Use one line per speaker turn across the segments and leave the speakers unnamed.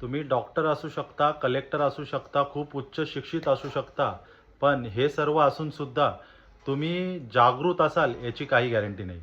तुम्ही डॉक्टर असू शकता, कलेक्टर असू शकता, खूप उच्च शिक्षित असू शकता, पण हे सर्व असून सुद्धा तुम्ही जागृत असाल याची काही गॅरंटी नाही.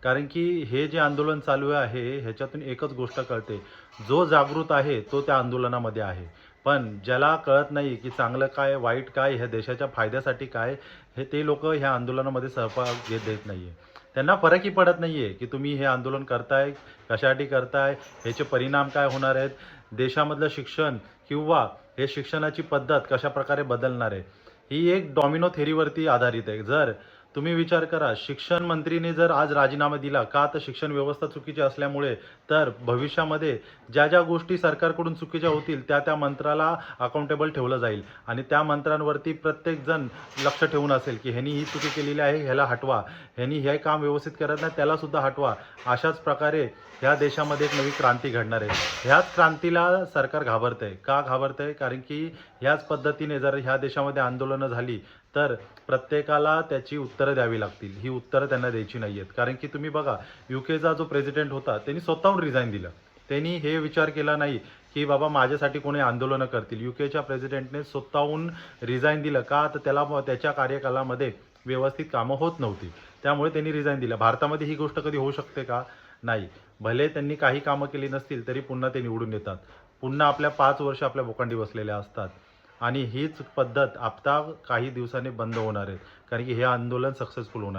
कारण की हे जे आंदोलन चालू आहे ह्याच्यातून एकच गोष्ट कळते, जो जागृत आहे तो त्या आंदोलनामध्ये आहे. पण ज्याला कळत नाही की चांगलं काय, वाईट काय, ह्या देशाच्या फायद्यासाठी काय, हे ते लोकं ह्या आंदोलनामध्ये सहभाग देत नाहीये. त्यांना फरकही पडत नाहीये की तुम्ही हे आंदोलन करताय, कशासाठी करताय, ह्याचे परिणाम काय होणार आहेत, देशामधलं शिक्षण किंवा हे शिक्षणाची पद्धत कशाप्रकारे बदलणार आहे. ही एक डॉमिनो थेरीवरती आधारित आहे. जर तुम्ही विचार करा, शिक्षण मंत्रीने जर आज राजीनामा दिला, का तर शिक्षण व्यवस्था चुकीची असल्यामुळे, तर भविष्यामध्ये ज्या ज्या गोष्टी सरकारकडून चुकीच्या होतील त्या मंत्र्याला अकाउंटेबल ठेवलं जाईल आणि त्या मंत्र्यांवरती प्रत्येकजण लक्ष ठेवून असेल की ह्यांनी ही चुकी केलेली आहे, ह्याला हटवा, ह्यांनी हे काम व्यवस्थित करत नाही त्यालासुद्धा हटवा. अशाच प्रकारे ह्या देशामध्ये एक नवी क्रांती घडणार आहे. ह्याच क्रांतीला सरकार घाबरतंय. का घाबरतंय? कारण की ह्याच पद्धतीने जर ह्या देशामध्ये आंदोलनं झाली तर प्रत्येकाला त्याची उत्तरं द्यावी लागतील. ही उत्तरं त्यांना द्यायची नाही आहेत. कारण की तुम्ही बघा, यूकेचा जो प्रेसिडेंट होता त्यांनी स्वतःहून रिझाईन दिलं. त्यांनी हे विचार केला नाही की बाबा माझ्यासाठी कोणी आंदोलनं करतील. यूकेच्या प्रेसिडेंटने स्वतःहून रिझाईन दिलं. का तर त्याला त्याच्या कार्यकालामध्ये व्यवस्थित कामं होत नव्हती. त्यामुळे त्यांनी रिझाईन दिलं. भारतामध्ये ही गोष्ट कधी होऊ शकते का? नाही. भले त्यांनी काही कामं केली नसतील तरी पुन्हा ते निवडून येतात. पुन्हा आपल्या 5 वर्ष आपल्या बोकांडी बसलेल्या असतात. आणि हीच पद्धत आता काही दिवसांनी बंद होणार आहे. कारण की हे आंदोलन सक्सेसफुल होणार आहे.